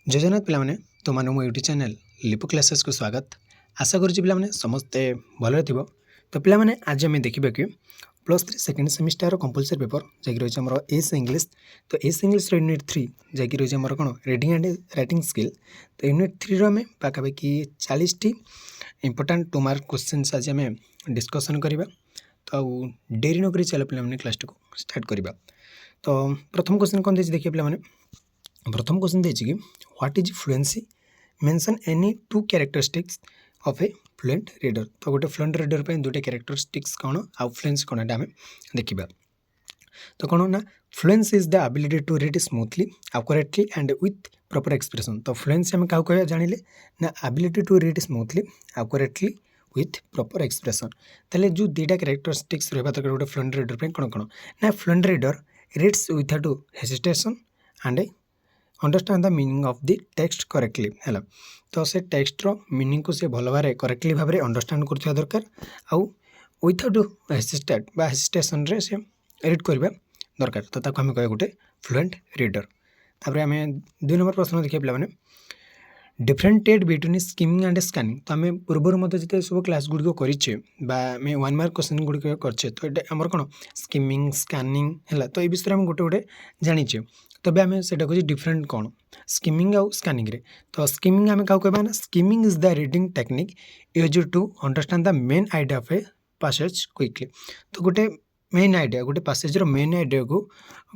जयजनाथ पिलाने तुम मो यूट्यूब चैनल लिपु क्लासेस को स्वागत। आशा करुच्ची पिलाने समस्ते भल थी। तो पिलाने आज आम देखा कि +3 सेकेंड सेमिस्टर कंपलसरी पेपर जैक रही है एस इंग्लीश। तो एस इंग्लीश यूनिट 3 जैक रही है कौन रीडिंग एंड राइटिंग स्किल। तो यूनिट 3 आम पाखापाखि 40 टी इंपोर्टाट 2 मार्क क्वेश्चन आज आम डिस्कसन करवा। तो डेरी नक चलो पे क्लास को स्टार्ट करवा। तो प्रथम क्वेश्चन कौन देखिए देखिए पे प्रथम क्वेश्चन देखिए कि what is fluency, mention any 2 characteristics of A fluent reader. तो गोटे फ्लुएंट रीडर पे 2टा कैरेक्टरिस्टिक्स कौन आउ फ्लुएंसी कौन आम देखा। तो कौन ना fluency is the ability to read smoothly accurately and with proper expression. तो फ्लुएंसी आम क्या कह जानिले ना ability to read smoothly accurately with proper expression. ताले जो 2टा कैरेक्टरिस्टिक्स रहा दरकार गोटे फ्लुएंट रीडर पे कौन कौन ना fluent reader reads without hesitation and understand the meaning of the text correctly है। तो से टेक्स्टर मीनिंग को से भल भाव करेक्टली भाव में अंडरस्टैंड कर दरकार आउ विथआउट हेजिटेट बा हेजिटेशन रे से रीड करवा दरकार। तो ताको हम कह गोटे फ्लुएंट रीडर। तापर आम 2 नंबर प्रश्न देखिए पे डिफरेंटेड बिटवीन स्किमिंग एंड स्कैनिंग। तो आम पूर्व मत जिते सब क्लास गुड़िक करे 1 मार्क क्वेश्चन गुड़िक करे। तो ये आमर कौन स्किमिंग स्कैनिंग है। तो ये विषय में गोटे गोटे जाचे। तबे आम से डिफरेंट कौन स्किमिंग आउ स्कैनिंग रे। तो स्किमिंग आम क्या कहना ना skimming is the reading technique use to understand the main idea of a passage quickly. तो गोटे मेन आइडिया गोटे पैसेज मेन आइडिया को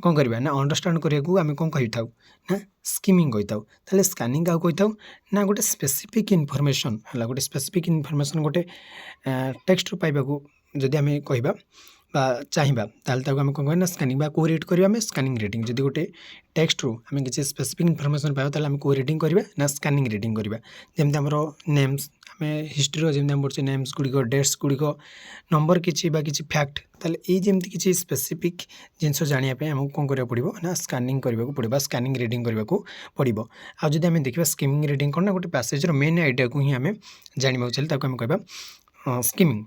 कौन करवा ना अंडरस्टैंड करने आम कौन कही था ना स्किमिंग कही था। स्कैनिंग क्या कही था ना गोटे स्पेसिफिक इनफॉरमेशन है। गोटे स्पेसिफिक इनफॉरमेशन गोटे टेक्स्ट पाइबा जदि आम कहबा चाहिए ताल आम कौन कहना स्कैनिंग बा को रीड करें स्कैनिंग रीडिंग। जब गोटे टेक्स्ट रू आम किसी स्पेसिफिक इनफॉरमेशन पाइबा ताल आम को रीडिंग करवा ना स्कैनिंग रीडिंग करवा। जमी आमर नेम्स आम हिस्ट्री जमी आम पढ़े नेम्स गुड़िक डेट्स गुड़िक नंबर किसी फैक्ट ताल ये किसी स्पेसिफिक जिनस जानापी आमको कौन करा पड़ो ना स्कैनिंग करने को पड़ो स्कैनिंग रीडिंग करने को पड़ो। आदि आम देखा स्किमिंग रीडिंग कौन ना गोटे पैसेज मेन आइडिया को ही आम जानवा चाहिए आम कहवा स्किमिंग।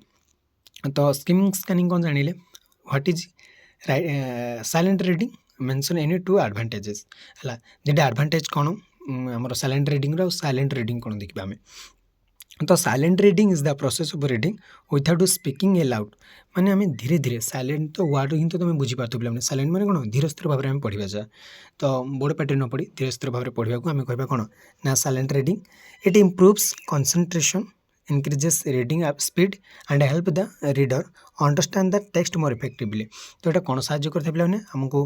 तो स्किमिंग स्कैनिंग कौन जानिले what is silent reading mention any 2 advantages है। जेटा एडवांटेज कौन आमर साइलेंट रीडिंग और साइलेंट रीडिंग कौन देखा आम। तो silent reading is the process of reading without speaking aloud. माने आम धीरे धीरे साइलेंट तो वर्ड ही तो तुम बुझीपार पे साइलेंट माने कौन धीर स्थिर भाव में पढ़ा जा। तो बड़ पार्टी न पढ़ी धीर स्थिर भाव में पढ़ा को आम कह कौन ना silent reading. It improves concentration increases reading speed and help the reader understand the text more effectively। तो ये कौन साहय करते पे आमको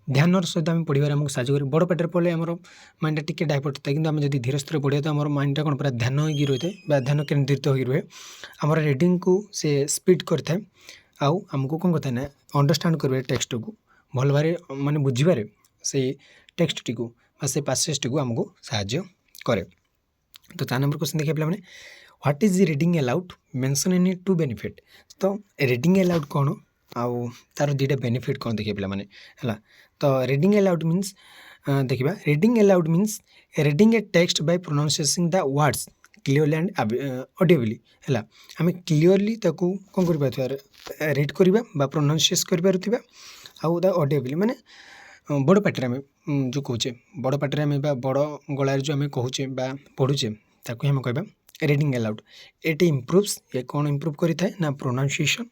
ध्यान सहित आम पढ़ार आमको साहय कर बड़ पाटर पढ़े आम माइंड टी डाइवर्ट होता है कि आम जब धीरे स्थिर पढ़ा तो आम माइंड कौन पूरा ध्यान होगी रही है ध्यान केन्द्रित हो रहे आम रीडिंग को से स्पीड करता है आमको कौन करता है ना अंडरस्टैंड करें टेक्स्ट को भल भाव माने बुझे से टेक्स्ट टी से पैसेज टी आमको साहय कै। तो 4 नंबर क्वेश्चन देखिए पे what is reading allowed mention any 2 benefit. तो रीडिंग एलाउड कौन आउ तार 2टा बेनिफिट कौन देखिए पे है। तो रीडिंग एलाउड मीन्स देखा reading aloud means reading a text by pronouncing the words clearly and audibly है। आम क्लीयरली ताकू कौन कर रीड करवा प्रोनाउंसिएस कर आउ ऑडिबली माने बड़ पार्टी आम जो कहे बड़ पार्टी आम बड़ गलार जो आम कहूचे पढ़ुचे ताकू आम कहबा रीडिंग एलाउड। इट इम्प्रूव्स ये कौन इम्प्रूव करें ना pronunciation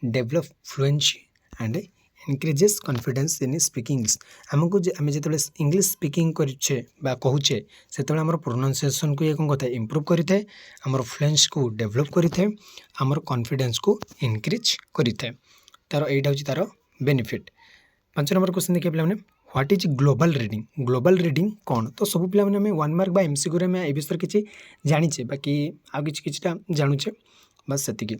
develop fluency and increases confidence in speaking English. आमको आम जो इंग्लिश स्पीकिंग करे कहूचे से आम प्रोनाउंसिएशन को ये कौन करता है इम्प्रूव करें आम फ्लुएंसी को डेवलप करें आम कॉन्फिडेंस को इनक्रीज करें। तार यहाँ हूँ तार बेनिफिट। 5 नंबर क्वेश्चन देखिए पे what is global reading. Global reading कौन तो सब पे 1 मार्क बा एमसीक्यू रे ए विषय किसी जाचे बाकी आउ किछटा जानुचे बस सेतिकी।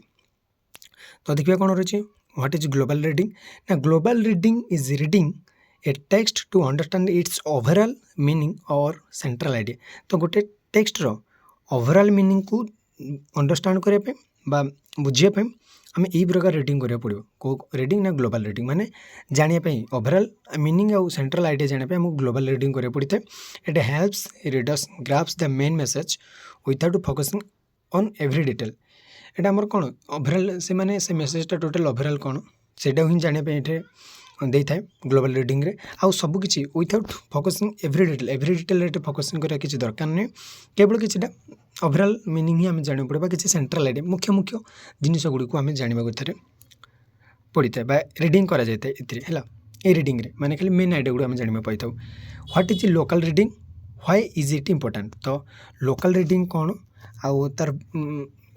तो देखिए कौन रही व्हाट इज ग्लोबल रीडिंग ना global reading is reading a text to understand its overall meaning और सेंट्रल आइडिया। तो गोटे टेक्स्ट रो ओवरऑल मीनिंग को अंडरस्टैंड करने बुझे आम यही प्रकार रीडिंग करा पड़ो को रीडिंग ना ग्लोबल रीडिंग माने जानापी ओवरऑल मीनिंग और सेंट्रल आइडिया जानापी आमको ग्लोबल रीडिंग करा पड़ता है। It helps readers grasp the main message without focusing on every detail. यहाँ आमर कौन ओवरऑल से माने से मेसेजटा टोटल ओवरऑल कौन से ही जानापी दे थाए ग्लोबल रीडिंग रे आउ सब किछि विथआउट फोकसिंग एवरी डिटेल रे फोकसिंग करिया किछि दरकार नै केवल किछिटा ओवरऑल मीनिंग ही आम जान पड़े किसी सेंट्रल आइडिया मुख्य मुख्य जिनिस गुड़ी को आम जानवा थे पड़ी था रिडिंग करा जाए है ये रिडिंग रे माने खाली मेन आइडिया गुड़ा आम जानवा पाई था what is local reading why is it important तो लोकल रिडिंग कौन आउ तार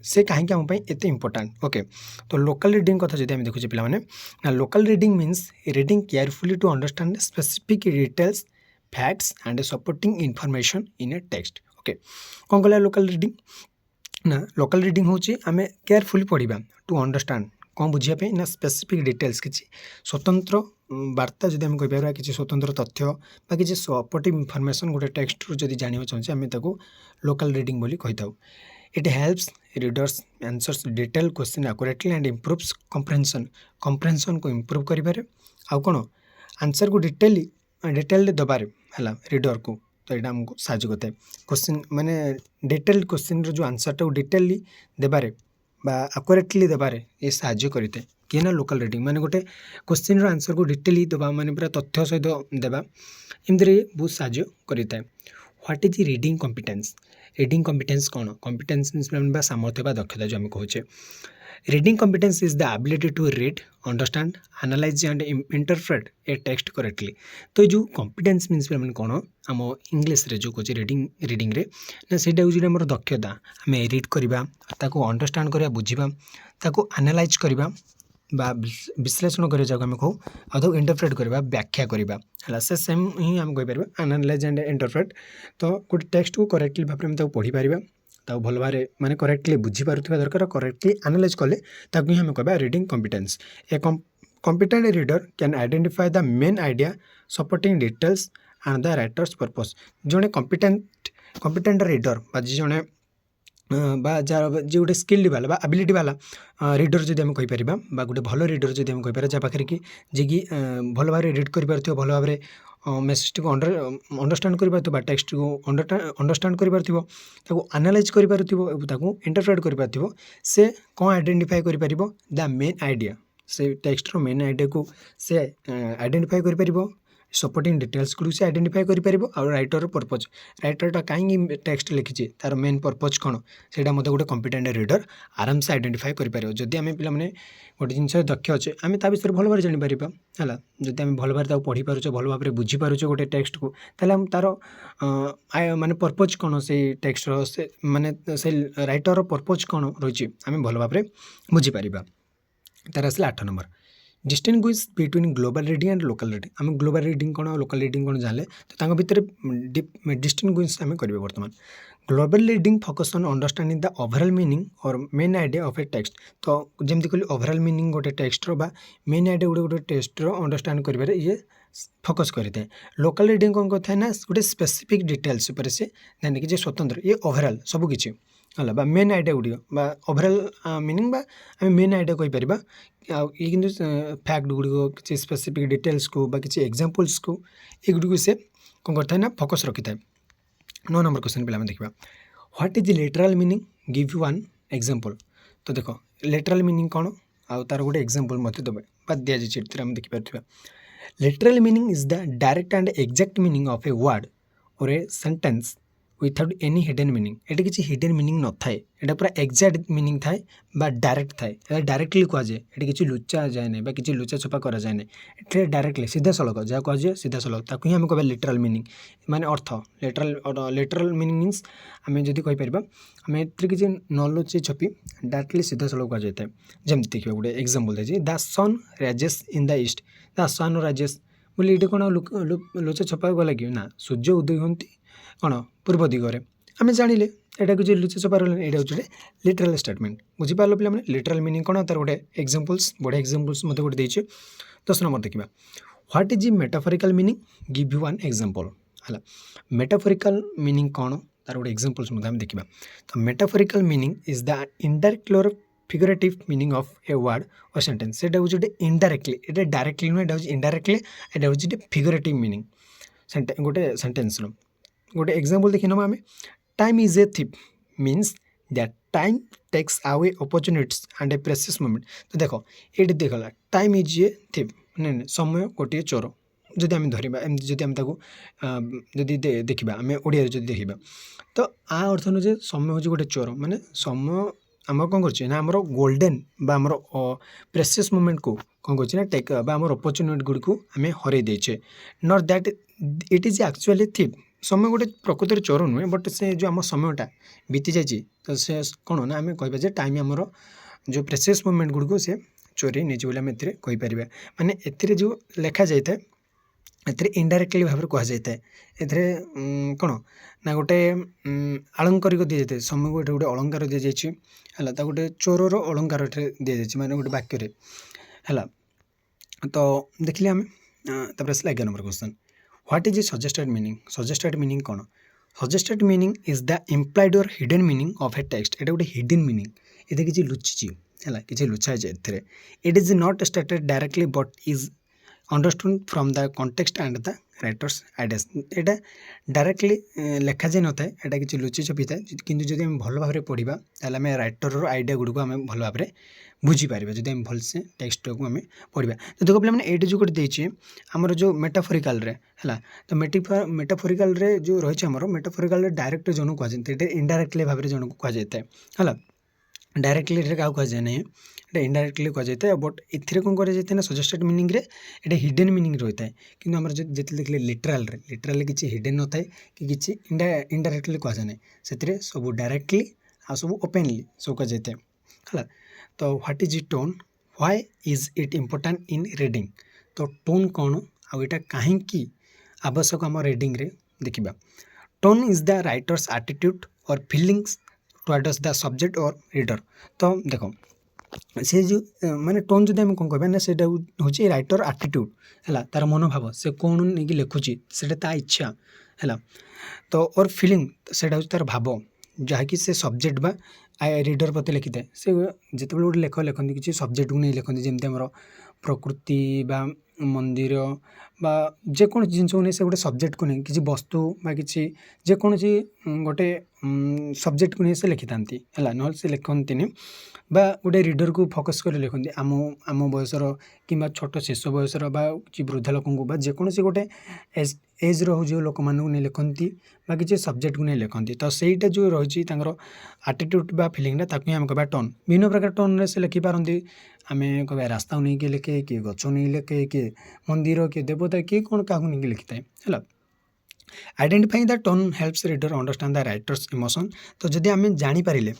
से कहीं आम एत इम्पोर्टाट ओके तो लोकल रिडिंग कथा जो देखुचे पे local reading means reading carefully to understand specific details facts and supporting information in a text okay कौन कहला लोकल रिडिंग ना लोकल रिडिंग होची आमे केयरफुली पढ़िबा टू अंडरस्टैंड कौन बुझिया ना स्पेसिफिक डिटेल्स किसी स्वतंत्र वार्ता जब आम कहीपर किसी स्वतंत्र तथ्य बा किसी सपोर्टिव इनफॉरमेशन गोटे टेक्स्ट रू जब जानवा चाहूँचे आम ताको लोकल रिडिंग बोली कही था it helps readers answers detail question accurately and improves comprehension को इम्प्रूव करिबारे आउ कौन आंसर को डिटेल दबारे है रीडर को तो यहाँ आमको साहय करता है क्वेश्चन माने डिटेल क्वेश्चन जो आंसरटा डिटेली देबारे बा एक्यूरेटली देबारे ये साहय करते किए ना लोकल रिडिंग माने गोटे क्वेश्चन आंसर को डिटेली दबा माने पूरा तथ्य सहित देवा एमती बहुत साहय करता है व्हाट इज रिडिंग कॉम्पिटेंस कौन कॉम्पिटेंस मीन्स सामर्थ्य बा दक्षता जो आम कहे reading competence is the ability to read understand analyse and interpret a text correctly तो जो कॉम्पिटेंस मीन्स पे कौन आम इंग्लीश रे जो कहे रिडिंग रे ना सेटा हूँ आम दक्षता आम रीड करवा अंडरस्टैंड करवा बुझा ताको एनालाइज करवा बा विश्लेषण कर जगह आम कहूँ अथवा इंटरप्रेट करवा व्याख्या करवा है से सेम ही आम कहीपर एनालाइज एंड इंटरप्रेट तो गोटे टेक्स्ट को करेक्टली भाव में पढ़ी पार ताऊ भल भाव माने करेक्टली बुझीपारुवा दरकार करेक्टली एनालाइज कले ताकू ही आम कह reading competence a competent reader can identify the main idea supporting details and the writers purpose जड़े कॉम्पिटेंट रीडर बा जड़े जो गोटे स्किल्ड वाला बा एबिलिटी वाला रीडर जब आम कहीपर गोटे भल रीडर जब आम कहीपर जहाँ पाखे कि जी कि भल भाव रीड कर भल भाव मेसेज को अंडरस्टैंड कर टेक्स्ट को अंडरस्टैंड कर एनालाइज कर इंटरप्रेट कर से कौन आइडेंटिफाई कर द मेन आइडिया से टेक्स्ट रो मेन आइडिया को से आइडेंटिफाई कर सपोर्टिंग डिटेल्स गुड़ से आइडेंटिफाई कर राइटर पर्पज राइटरटा कहीं टेक्स्ट लिखी तार मेन पर्पज कौन से गोटे कॉम्पिटेंट रीडर आराम से आइडेंटिफाई कर जदि आम पे गोटे जिन दक्ष अच्छे आम ता विषय भल भाव जापर है जब आम भल भाव पढ़ी पारे भल भाव बुझीपारे गोटे टेक्स्ट को तार माने पर्पज कौन से टेक्स्ट से माने से राइटर पर्पज कौन रही आम भल भाव बुझीपर तार आसला 8 number distinguish between global reading and local reading आम ग्लोबल रिडिंग कौन लोकल रिडिंग कौन जाने तो भितर डिस्टिंग्विश आम करेंगे बर्तमान global reading focus on understanding the overall meaning और main idea of a text तो जमती कहली ओवरऑल मीनिंग गोटे टेक्स्टर बा मेन आइडिया गोटे टेक्स्टर अंडरस्टैंड कर ये फोकस करते हैं लोकल रिडिंग कौन कहता है ना गोटे स्पेसिफिक डिटेल्स उपर से जाने कि स्वतंत्र ये ओवरऑल सबकि है बा मेन आइडिया गुड़ी बा ओवरऑल मीनिंग बा आम मेन आइडिया कहीपर ये कि फैक्ट गुड़िक किसी स्पेसिफिक डिटेल्स को बा किसी एग्जांपल्स को ये गुड़ी से कौन करता है ना फोकस रखी है 9 नंबर क्वेश्चन पे देखा what is literal meaning give you one example तो देखो लिटरल मीनिंग कौन आउ तार गोटे एग्जांपल मत देवे बा दि जाए आम देखिपार literal meaning is the direct and exact meaning of a word और a sentence without any hidden meaning ये किसी हिडन मीनिंग न थाए ये पूरा एक्जाक्ट मीनिंग थाए बा डायरेक्ट थाए डायरेक्टली कह जाए ये किसी लुचा जाए ना कि लुचा छपा करा जाए ना ये डायरेक्टली सीधा सड़क जहाँ कह जाए सीधा सड़क ताकू ही आम कह लिटरल मीनिंग माने अर्थ लिटरल मीनिंग मीन्स आम जब कहीपर आम ए किसी न लुचे छपी डायरेक्टली सीधा सड़क कह जाए जमी देखिए गोटे एग्जांपल देखिए the sun rises in the east the sun rises बोले ये कौन लुचा छपा गला कि ना सूर्य उदय होती कौन पूर्व दिगरे आम जाने यहाँ कि लुचा छपा रहा यहाँ हूँ लिटरल स्टेटमेंट बुझीपार पे लिटरल मीनिंग कौन तार गोटे एग्जांपल्स बढ़िया एग्जांपल्स मत गोटे देखे 10 नंबर देखा what is metaphorical meaning give you one example है मेटाफोरिकल मीनिंग कौन तार गोटे एग्जांपल्स देखा तो metaphorical meaning is the indirect और figurative meaning of a word और सेंटेंस से हूँ इनडायरेक्टली ये डायरेक्टली नुह ये इनडायरेक्टली ये हूँ फिगरेटिव मीनिंग गोटे सेंटेंस गोटे एग्जांपल देखी नवा आम time is a thief means that time takes away opportunities and a precious moment तो देखो ये देखला टाइम इज ए थिप ନାଇଁ ନାଇଁ ସମୟ ଗୋଟିଏ ଚୋର ଯଦି ଆମେ ଧରିବା ଏମିତି ଯଦି ଆମେ ତାକୁ ଯଦି ଦେଖିବା ଆମେ ଓଡ଼ିଆରେ ଯଦି ଦେଖିବା ତ ଆ ଅର୍ଥ ନୁହେଁ ଯେ ସମୟ ହେଉଛି ଗୋଟେ ଚୋର ମାନେ ସମୟ ଆମର କ'ଣ କରୁଛି ନା ଆମର ଗୋଲ୍ଡେନ୍ ବା ଆମର ପ୍ରେସିୟସ୍ ମୁମେଣ୍ଟକୁ କ'ଣ କରୁଛି ନା ଟେକ୍ ବା ଆମର ଅପରଚ୍ୟୁନିଟି ଗୁଡ଼ିକୁ ଆମେ ହରେଇ ଦେଇଛେ not that it is actually thief ସମୟ ଗୋଟେ ପ୍ରକୃତରେ ଚୋର ନୁହେଁ ବଟ୍ ସେ ଯେଉଁ ଆମ ସମୟଟା ବିତି ଯାଇଛି ତ ସେ କ'ଣ ନା ଆମେ କହିବା ଯେ ଟାଇମ୍ ଆମର ଯେଉଁ ପ୍ରେସିୟସ୍ ମୁମେଣ୍ଟ ଗୁଡ଼ିକୁ ସେ ଚୋରି ନେଇଛି ବୋଲି ଆମେ ଏଥିରେ କହିପାରିବା ମାନେ ଏଥିରେ ଯେଉଁ ଲେଖାଯାଇଥାଏ ଏଥିରେ ଇନଡାଇରେକ୍ଟଲି ଭାବରେ କୁହାଯାଇଥାଏ ଏଥିରେ କ'ଣ ନା ଗୋଟେ ଆଳଙ୍କରିକ ଦିଆଯାଇଥାଏ ସମୟକୁ ଏଠି ଗୋଟେ ଅଳଙ୍କାର ଦିଆଯାଇଛି ହେଲା ତା ଗୋଟେ ଚୋରର ଅଳଙ୍କାର ଏଠାରେ ଦିଆଯାଇଛି ମାନେ ଗୋଟେ ବାକ୍ୟରେ ହେଲା ତ ଦେଖିଲେ ଆମେ ତାପରେ ଆସିଲା 11 number question what is suggested meaning କ'ଣ suggested meaning is the implied or hidden meaning of a text ଏଇଟା ଗୋଟେ ହିଡେନ୍ ମିନିଂ ଏଥିରେ କିଛି ଲୁଚିଛି ହେଲା କିଛି ଲୁଚା ହେଇଛି ଏଥିରେ it is not stated directly but is understood from the context and the writer's ideas ଏଇଟା ଡାଇରେକ୍ଟଲି ଲେଖାଯାଇ ନଥାଏ ଏଇଟା କିଛି ଲୁଚି ଛପିଥାଏ କିନ୍ତୁ ଯଦି ଆମେ ଭଲ ଭାବରେ ପଢ଼ିବା ତାହେଲେ ଆମେ ରାଇଟରର ଆଇଡ଼ିଆ ଗୁଡ଼ିକୁ ଆମେ ଭଲ ଭାବରେ ବୁଝିପାରିବା ଯଦି ଆମେ ଭଲସେ ଟେକ୍ସଟକୁ ଆମେ ପଢ଼ିବା ତ ଦେଖ ପିଲାମାନେ ଏଇଠି ଯେଉଁ ଗୋଟେ ଦେଇଛି ଆମର ଯେଉଁ ମେଟାଫୋରିକାଲରେ ହେଲା ତ ମେଟାଫୋରିକାଲରେ ଯେଉଁ ରହିଛି ଆମର ମେଟାଫୋରିକାଲରେ ଡାଇରେକ୍ଟ ଜଣକୁ କୁହାଯାଇଥାଏ ଏଇଟା ଇନଡାଇରେକ୍ଟଲି ଭାବରେ ଜଣକୁ କୁହାଯାଇଥାଏ ହେଲା ଡାଇରେକ୍ଟଲି ଏଠାରେ କାହାକୁ କୁହାଯାଏ ନାହିଁ ଏଇଟା ଇନଡାଇରେକ୍ଟଲି କୁହାଯାଇଥାଏ ବଟ୍ ଏଥିରେ କ'ଣ କରାଯାଇଥାଏ ନା ସଜେଷ୍ଟେଡ୍ ମିନିଂରେ ଏଇଟା ହିଡେନ୍ ମିନିଂ ରହିଥାଏ କିନ୍ତୁ ଆମର ଯେତେବେଳେ ଦେଖିଲେ ଲିଟରାଲରେ କିଛି ହିଡେନ୍ ନଥାଏ କି କିଛି ଇନଡାଇରେକ୍ଟଲି କୁହାଯାଏ ନାହିଁ ସେଥିରେ ସବୁ ଡାଇରେକ୍ଟଲି ଆଉ ସବୁ ଓପେନଲି ସବୁ କୁହାଯାଇଥାଏ ହେଲା ତ what is tone why is it important in reading ତ ଟୋନ୍ କ'ଣ ଆଉ ଏଇଟା କାହିଁକି ଆବଶ୍ୟକ ଆମ ରିଡ଼ିଂରେ ଦେଖିବା tone is the writers attitude or feelings towards the subject or reader ତ ଦେଖ ସେ ଯେଉଁ ମାନେ ଟୋନ୍ ଯଦି ଆମେ କ'ଣ କହିବା ନା ସେଇଟା ହେଉଛି ରାଇଟର୍ ଆଟିଟ୍ୟୁଡ୍ ହେଲା ତା'ର ମନୋଭାବ ସେ କ'ଣ ନେଇକି ଲେଖୁଛି ସେଇଟା ତା ଇଚ୍ଛା ହେଲା ତ ଅର୍ ଫିଲିଂ ସେଇଟା ହେଉଛି ତା'ର ଭାବ ଯାହାକି ସେ ସବଜେକ୍ଟ ବା ରିଡର୍ ପ୍ରତି ଲେଖିଥାଏ ସେ ଯେତେବେଳେ ଗୋଟେ ଲେଖନ୍ତି କିଛି ସବଜେକ୍ଟକୁ ନେଇ ଲେଖନ୍ତି ଯେମିତି ଆମର ପ୍ରକୃତି ବା ମନ୍ଦିର ବା ଯେକୌଣସି ଜିନିଷକୁ ନେଇ ସେ ଗୋଟେ ସବଜେକ୍ଟକୁ ନେଇ କିଛି ବସ୍ତୁ ବା କିଛି ଯେକୌଣସି ଗୋଟେ ସବଜେକ୍ଟକୁ ନେଇ ସେ ଲେଖିଥାନ୍ତି ହେଲା ନହେଲେ ସେ ଲେଖନ୍ତିନି ବା ଗୋଟେ ରିଡର୍କୁ ଫୋକସ୍ କରି ଲେଖନ୍ତି ଆମ ବୟସର କିମ୍ବା ଛୋଟ ଶିଶୁ ବୟସର ବା କିଛି ବୃଦ୍ଧ ଲୋକଙ୍କୁ ବା ଯେକୌଣସି ଗୋଟେ ଏଜ୍ର ଯେଉଁ ଲୋକମାନଙ୍କୁ ନେଇ ଲେଖନ୍ତି ବା କିଛି ସବଜେକ୍ଟକୁ ନେଇ ଲେଖନ୍ତି ତ ସେଇଟା ଯେଉଁ ରହିଛି ତାଙ୍କର ଆଟିଟ୍ୟୁଡ୍ ବା ଫିଲିଂଟା ତାକୁ ହିଁ ଆମେ କହିବା ଟୋନ୍ ବିଭିନ୍ନ ପ୍ରକାର ଟୋନ୍ରେ ସେ ଲେଖିପାରନ୍ତି ଆମେ କହିବା ରାସ୍ତାକୁ ନେଇକି ଲେଖେ କିଏ ଗଛକୁ ନେଇକି ଲେଖେ କିଏ ମନ୍ଦିର କିଏ ଦେବତା କିଏ କ'ଣ କାହାକୁ ନେଇକି ଲେଖିଥାଏ ହେଲା ଆଇଡେଣ୍ଟିଫାଇଂ ଦ ଟୋନ୍ ହେଲ୍ପସ୍ ରିଡର୍ ଅଣ୍ଡରଷ୍ଟାଣ୍ଡ ଦ ରାଇଟର୍ସ ଇମୋସନ୍ ତ ଯଦି ଆମେ ଜାଣିପାରିଲେ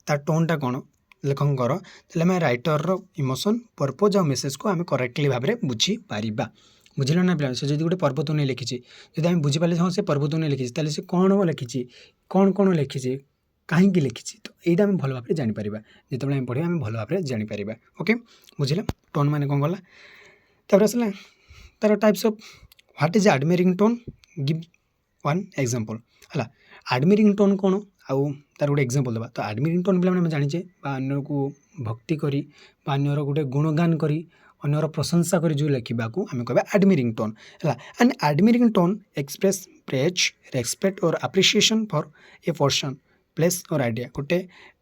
ତା ଟୋନ୍ଟା କ'ଣ ଲେଖକଙ୍କର ତାହେଲେ ଆମେ ରାଇଟର୍ର ଇମୋସନ୍ ପର୍ପୋଜ୍ ଆଉ ମେସେଜ୍କୁ ଆମେ କରେକ୍ଟଲି ଭାବରେ ବୁଝିପାରିବା ବୁଝିଲ ନା ପିଲା ସେ ଯଦି ଗୋଟେ ପର୍ବତକୁ ନେଇ ଲେଖିଛି ଯଦି ଆମେ ବୁଝିପାରିଲେ ହଁ ସେ ପର୍ବତକୁ ନେଇ ଲେଖିଛି ତାହେଲେ ସେ କ'ଣ ଲେଖିଛି କ'ଣ ଲେଖିଛି କାହିଁକି ଲେଖିଛି ତ ଏଇଟା ଆମେ ଭଲ ଭାବରେ ଜାଣିପାରିବା ଯେତେବେଳେ ଆମେ ପଢ଼ିବା ଆମେ ଭଲ ଭାବରେ ଜାଣିପାରିବା ଓକେ ବୁଝିଲା ଟୋନ୍ ମାନେ କ'ଣ ଗଲା ତାପରେ ଆସିଲା ତାର types of what is admiring tone give one example ହେଲା ଆଡ଼ମିରିଂ ଟୋନ୍ କ'ଣ ଆଉ ତାର ଗୋଟେ ଏକ୍ଜାମ୍ପଲ୍ ଦେବା ତ ଆଡ଼ମିରିଂ ଟୋନ୍ ପିଲାମାନେ ଆମେ ଜାଣିଛେ ବା ଅନ୍ୟକୁ ଭକ୍ତି କରି ବା ଅନ୍ୟର ଗୋଟେ ଗୁଣଗାନ କରି ଅନ୍ୟର ପ୍ରଶଂସା କରି ଯେଉଁ ଲେଖିବାକୁ ଆମେ କହିବା ଆଡ଼ମିରିଂ ଟୋନ୍ ହେଲା ଆଣ୍ଡ ଆଡ଼ମିରିଂ ଟୋନ୍ ଏକ୍ସପ୍ରେସ୍ ପ୍ରେଜ୍ respect or appreciation for a person place or idea ଗୋଟେ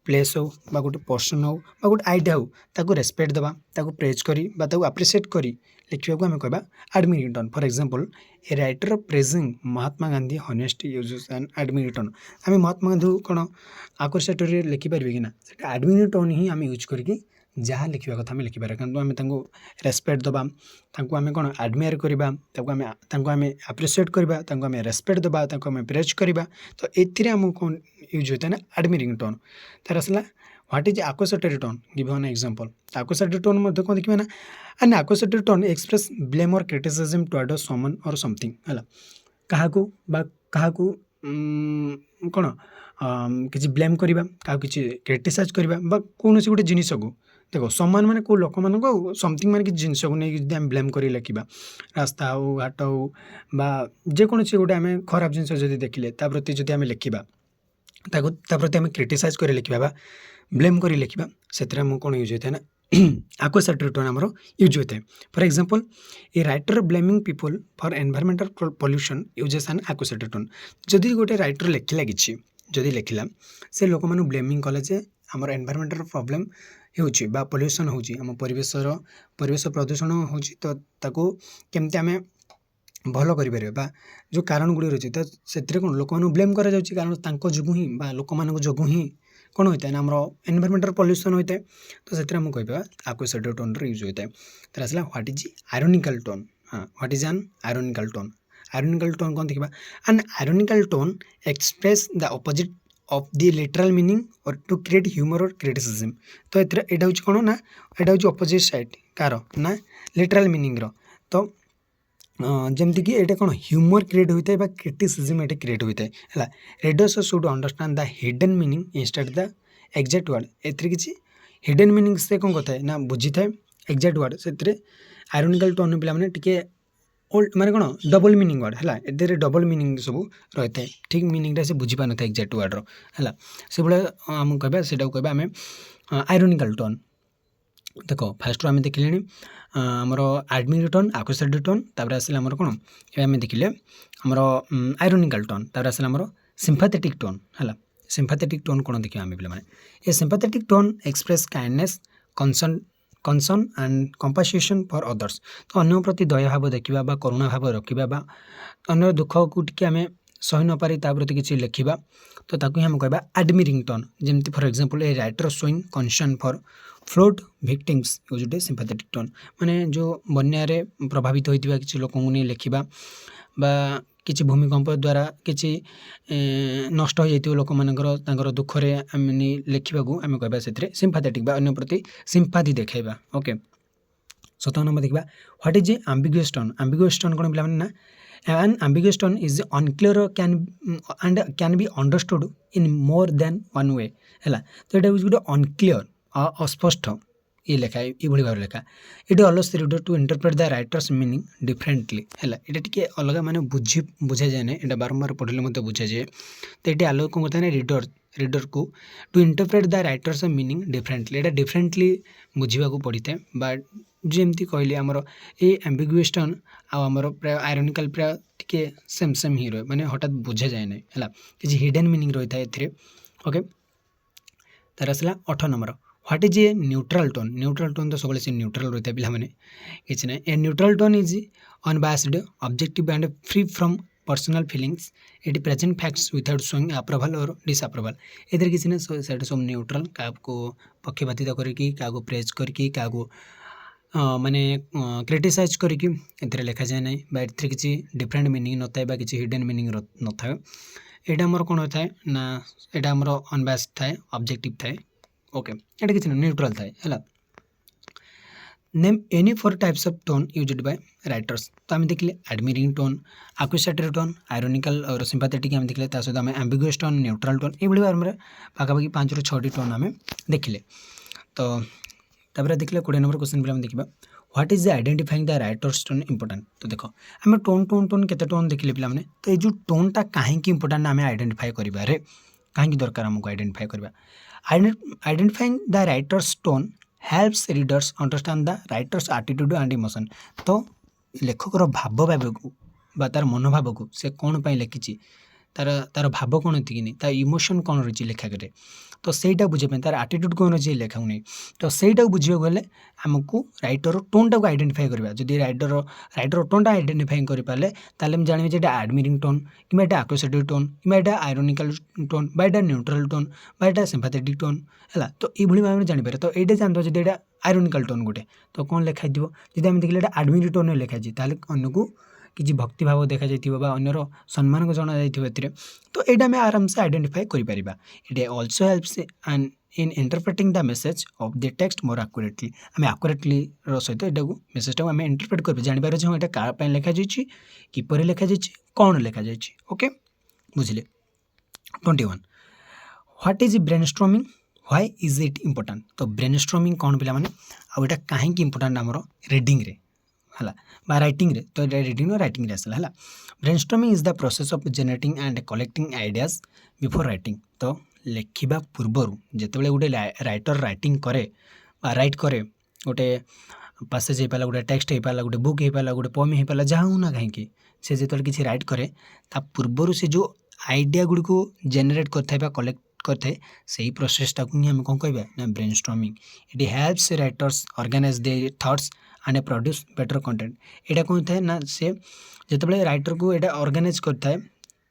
ପ୍ଲେସ୍ ହେଉ ବା ଗୋଟେ ପର୍ସନ୍ ହେଉ ବା ଗୋଟେ ଆଇଡ଼ିଆ ହେଉ ତାକୁ ରେସ୍ପେକ୍ଟ ଦେବା ତାକୁ ପ୍ରେଜ୍ କରି ବା ତାକୁ ଆପ୍ରିସିଏଟ୍ କରି ଲେଖିବାକୁ ଆମେ କହିବା admiring tone for example a writer praising Mahatma Gandhi honesty uses an admiring tone ଆମେ ମହାତ୍ମା ଗାନ୍ଧୀକୁ କ'ଣ ଆକର୍ଷିତରେ ଲେଖିପାରିବେ କି ନା ସେଇଟା ଆଡ଼ମିରିଂ ଟୋନ୍ ହିଁ ଆମେ ୟୁଜ୍ କରିକି ଯାହା ଲେଖିବା କଥା ଆମେ ଲେଖିପାରିବା କିନ୍ତୁ ଆମେ ତାଙ୍କୁ ରେସ୍ପେକ୍ଟ ଦେବା ତାଙ୍କୁ ଆମେ କ'ଣ ଆଡ଼ମିୟାର କରିବା ତାଙ୍କୁ ଆମେ ଆପ୍ରିସିଏଟ୍ କରିବା ତାଙ୍କୁ ଆମେ ରେସ୍ପେକ୍ଟ ଦେବା ତାଙ୍କୁ ଆମେ ପ୍ରେଜ୍ କରିବା ତ ଏଥିରେ ଆମକୁ କ'ଣ ୟୁଜ୍ ହୋଇଥାଏ ନା ଆଡ଼ମିରିଂ ଟୋନ୍ ତାର ଆସିଲା what is accusatory tone give one example accusatory tone ମଧ୍ୟ କ'ଣ ଦେଖିବା ନା and accusatory tone express blame or criticism towards someone or something ହେଲା କାହାକୁ କ'ଣ କିଛି ବ୍ଲେମ୍ କରିବା କାହାକୁ କିଛି କ୍ରିଟିସାଇଜ୍ କରିବା ବା କୌଣସି ଗୋଟେ ଜିନିଷକୁ ଦେଖ ସମାନ ମାନେ କେଉଁ ଲୋକମାନଙ୍କୁ ଆଉ ସମଥିଙ୍ଗ ମାନେ କିଛି ଜିନିଷକୁ ନେଇକି ଯଦି ଆମେ ବ୍ଲେମ୍ କରି ଲେଖିବା ରାସ୍ତା ହେଉ ଘାଟ ହେଉ ବା ଯେକୌଣସି ଗୋଟେ ଆମେ ଖରାପ ଜିନିଷ ଯଦି ଦେଖିଲେ ତା ପ୍ରତି ଯଦି ଆମେ ଲେଖିବା ତା ପ୍ରତି ଆମେ କ୍ରିଟିସାଇଜ୍ କରି ଲେଖିବା ବା ବ୍ଲେମ୍ କରି ଲେଖିବା ସେଥିରେ ଆମକୁ କ'ଣ ୟୁଜ୍ ହୋଇଥାଏ ନା ଆକ୍ୟୁଜେଟୋରୀ ଟୋନ୍ ଆମର ୟୁଜ୍ ହୋଇଥାଏ for example a writer blaming people for environmental pollution uses an accusatory tone ଯଦି ଗୋଟେ ରାଇଟର୍ ଲେଖିଲା କିଛି ଯଦି ଲେଖିଲା ସେ ଲୋକମାନଙ୍କୁ ବ୍ଲେମିଂ କଲେ ଯେ ଆମର ଏନ୍ଭାରମେଣ୍ଟାଲ୍ ପ୍ରୋବ୍ଲେମ୍ ହେଉଛି ବା ପଲ୍ୟୁସନ୍ ହେଉଛି ଆମ ପରିବେଶ ପ୍ରଦୂଷଣ ହେଉଛି ତ ତାକୁ କେମିତି ଆମେ ଭଲ କରିପାରିବା ବା ଯେଉଁ କାରଣ ଗୁଡ଼ିକ ରହିଛି ତ ସେଥିରେ କ'ଣ ଲୋକମାନଙ୍କୁ ବ୍ଲେମ୍ କରାଯାଉଛି କାରଣ ତାଙ୍କ ଯୋଗୁଁ ହିଁ ବା ଲୋକମାନଙ୍କ ଯୋଗୁଁ ହିଁ କ'ଣ ହୋଇଥାଏ ନା ଆମର ଏନଭାରମେଣ୍ଟାଲ ପଲ୍ୟୁସନ୍ ହୋଇଥାଏ। ତ ସେଥିରେ ଆମକୁ କହିବା ଆକ୍ୟୁସେଟିଭ୍ ଟୋନ୍ର ୟୁଜ୍ ହୋଇଥାଏ। ତାର ଆସିଲା what is ironical tone. What is an ironical tone. Ironical tone କ'ଣ ଦେଖିବା an ironical tone express the opposite of the literal meaning or to create humour or criticism. ତ ଏଥିରେ ଏଇଟା ହେଉଛି କ'ଣ ନା ଏଇଟା ହେଉଛି ଅପୋଜିଟ୍ ସାଇଡ଼୍ କାହାର ନା ଲିଟରାଲ୍ ମିନିଂର। ତ ଯେମିତିକି ଏଇଟା କ'ଣ ହ୍ୟୁମର୍ କ୍ରିଏଟ୍ ହୋଇଥାଏ ବା କ୍ରିଟିସିଜମ୍ ଏଠି କ୍ରିଏଟ୍ ହୋଇଥାଏ ହେଲା। Readers should understand the hidden meaning instead the exact word. ଏଥିରେ କିଛି ହିଡେନ୍ ମିନିଂ ସେ କ'ଣ କରିଥାଏ ନା ବୁଝିଥାଏ ଏକ୍ଜାକ୍ଟ ୱାର୍ଡ଼। ସେଥିରେ ଆଇରୋନିକାଲ୍ ଟୋନ୍ ପିଲାମାନେ ଟିକେ ଓଲ୍ଡ ମାନେ କ'ଣ ଡବଲ୍ ମିନିଂ ୱାର୍ଡ଼ ହେଲା। ଏଥିରେ ଡବଲ୍ ମିନିଂ ସବୁ ରହିଥାଏ ଠିକ୍ ମିନିଂଟା ସେ ବୁଝିପାରିନଥାଏ ଏକ୍ଜାକ୍ଟ ୱାର୍ଡ଼ର ହେଲା। ସେଭଳିଆ ଆମକୁ କହିବା ସେଇଟାକୁ କହିବା ଆମେ ଆଇରୋନିକାଲ୍ ଟୋନ୍। ଦେଖ ଫାର୍ଷ୍ଟରୁ ଆମେ ଦେଖିଲେଣି ଆମର ଆଡମିରେଟିଭ୍ ଟୋନ୍ ଆକ୍ୟୁସେଟିଭ୍ ଟୋନ୍ ତାପରେ ଆସିଲା ଆମର କ'ଣ ଏବେ ଆମେ ଦେଖିଲେ ଆମର ଆଇରୋନିକାଲ୍ ଟୋନ୍ ତାପରେ ଆସିଲା ଆମର ସିମ୍ପାଥେଟିକ୍ ଟୋନ୍ ହେଲା। ସିମ୍ପାଥେଟିକ୍ ଟୋନ୍ କ'ଣ ଦେଖିବା ଆମେ ପିଲାମାନେ a sympathetic tone express kindness concern and compassion for others. ତ ଅନ୍ୟ ପ୍ରତି ଦୟାଭାବ ଦେଖିବା ବା କରୁଣା ଭାବ ରଖିବା ବା ଅନ୍ୟର ଦୁଃଖକୁ ଟିକେ ଆମେ ସହି ନପାରି ତା ପ୍ରତି କିଛି ଲେଖିବା ତ ତାକୁ ହିଁ ଆମେ କହିବା ଆଡମିରିଂ ଟୋନ୍। ଯେମିତି for example a writer showing concern for flood victims ହେଉଛି ଗୋଟେ ସିମ୍ପାଥେଟିକ୍ ଟୋନ୍। ମାନେ ଯେଉଁ ବନ୍ୟାରେ ପ୍ରଭାବିତ ହୋଇଥିବା କିଛି ଲୋକଙ୍କୁ ନେଇ ଲେଖିବା ବା କିଛି ଭୂମିକମ୍ପ ଦ୍ୱାରା କିଛି ନଷ୍ଟ ହୋଇଯାଇଥିବା ଲୋକମାନଙ୍କର ତାଙ୍କର ଦୁଃଖରେ ଆମେ ନେଇ ଲେଖିବାକୁ ଆମେ କହିବା ସେଥିରେ ସିମ୍ପାଥେଟିକ୍ ବା ଅନ୍ୟ ପ୍ରତି ସିମ୍ପାଥି ଦେଖାଇବା। ଓକେ 7 ନମ୍ବର ଦେଖିବା what is a ambiguous tone. Ambiguous tone କ'ଣ ପିଲାମାନେ ନା an ambiguous tone is unclear can be understood in more than one way ହେଲା। ତ ଏଇଟା ହେଉଛି ଗୋଟେ ଅନକ୍ଲିୟର ଅସ୍ପଷ୍ଟ ये ଲେଖା ଏଇଭଳି ଭାବରେ ଲେଖା ଏଇଟା ଅଲସ୍ ରିଡର ଟୁ ଇଣ୍ଟରପ୍ରେଟ୍ ଦ ରାଇଟର୍ସ ମିନିଂ ଡିଫରେଣ୍ଟଲି ହେଲା। ଏଇଟା ଟିକେ ଅଲଗା ମାନେ ବୁଝାଯାଏ ନାହିଁ ଏଇଟା ବାରମ୍ବାର ପଢ଼ିଲେ ମଧ୍ୟ ବୁଝାଯାଏ। ତ ଏଇଠି ଆଲୋକ କ'ଣ କରିଥାଏ ନା ରିଡରକୁ ଟୁ ଇଣ୍ଟରପ୍ରେଟ୍ ଦ ରାଇଟର୍ସ ମିନିଂ ଡିଫରେଣ୍ଟଲି ଏଇଟା ଡିଫରେଣ୍ଟଲି ବୁଝିବାକୁ ପଡ଼ିଥାଏ ବା ଯେମିତି କହିଲେ ଆମର ଏ ଆମ୍ବିଗୁଅସ୍ ଟୋନ୍ ଆଉ ଆମର ପ୍ରାୟ ଆଇରୋନିକାଲ୍ ପ୍ରାୟ ଟିକେ ସେମ୍ ହିଁ ରହେ ମାନେ ହଠାତ୍ ବୁଝାଯାଏ ନାହିଁ ହେଲା। କିଛି ହିଡେନ୍ ମିନିଂ ରହିଥାଏ ଏଥିରେ। ଓକେ ତାର ଆସିଲା 8 number what is a neutral tone. Neutral tone ତ ସବୁବେଳେ ସେ ନ୍ୟୁଟ୍ରାଲ୍ ରହିଥାଏ ପିଲାମାନେ କିଛି ନାହିଁ। A neutral tone is unbiased objective and free from personal feelings it present facts without showing approval और डिसअप्रूवल। एथिरे किसी ना सेटा सब न्यूट्रल क्या पक्षपातित करके क्या प्रेज करके क्या माने क्रिटिसाइज करके एथिरे लिखा जाए ना बा एथिरे किसी डिफरेंट मीनिंग न थाए बा किसी हिडन मीनिंग न थाए। एटा हमर कोन थाए ना एटा हमर अनबायस्ड थाए ऑब्जेक्टिव थाए। ओके एटा किसी न्यूट्रल थाए हला। Name any 4 types of tone used by writers. तो आम देखिले एडमिरिंग टोन आक्यूसेटरी टोन आयरोनिकल और सिंपैथेटिक आम देखिले सहित आम एम्बिगुअस टोन न्यूट्रल टोन ये भाव में पाखापाखि 5 ରୁ 6ଟି टोन आम देखिले। तो तापर देखिले 20 नंबर क्वेश्चन पे देखा what is identifying the writers tone important. तो देख आम टोन टोन टोन केते टोन देखिले पिला माने तो ये जो टोनटा कहीं इंपोर्टेंट आम आइडेंटिफाई करिबारे कहीं दरकार हमको आइडेंटिफाई करबा। Identifying the writers tone helps readers understand the writers attitude and emotion. तो लेखकर भाव को बा तार मनोभाव को से कौन पाई लिखी तार तार भाव कौन थी नहीं तार इमोशन कौन रही लेखाक तो सहीटा बुझे तार एटीट्यूड कौन रही लेखा नहीं तो सहीटा बुझे गले आमको राइटर टोनटा को आइडेंटिफाई करवा। जदि राइटर टोनटा आइडेंटिफाई कर पारे ताले हम जानवे ये एडमिरिंग टोन कि आक्यूसेटिव टोन कि आयरोनिकल टोन बा न्यूट्रल टोन बा सिंपैथेटिक टोन है। तो ये भाव में जापर तो ये जानते जब ये आयरोनिकल टोन गोटे तो कौन लिखाई जब आम देखिए एडमिरिंग टोन लिखाई ताले अन्य को किसी भक्ति भाव देखा जाइए अन्यर सम्मान को जना जाइए तो ये आम आराम से आइडेंटिफाई करें। It also helps and in interpreting the message of the text more accurately आम एक्यूरेटली सहित यहाँ मेसेजटा आम इंटरप्रेट कर जापर हाँ यहाँ क्या लिखा जाइए किपर लिखा जाइए कौन लिखा जाइए। ओके बुझे 21 what is brainstorming why is it important. तो ब्रेनस्टॉर्मिंग कौन पिला माने आ एटा कहीं इम्पोर्टेंट आमर रीडिंग रे है बा रईटिंग तो रीडिंग रईटिंग आसला है। Brainstorming is the process of generating and collecting ideas before writing. तो लिखा पूर्वर जिते गोटे राइटर राइटिंग करे राइट करे गोटे पासेज हो पाला गोटे टेक्स्ट हो पाला गोटे बुक हो पाला गोटे पोएम हो पाला जहाँ होना कहीं से जो किसी राइट करे ता पूर्वर से जो आइडिया गुड़ी को जेनेरेट कर कलेक्ट करते से ही प्रोसेसटा को आम कौन कह ना brainstorming. It helps writers organise their thoughts and produce better content. यहाँ कौन था ना से जितेबाला राइटर को यहाँ ऑर्गेनाइज करता है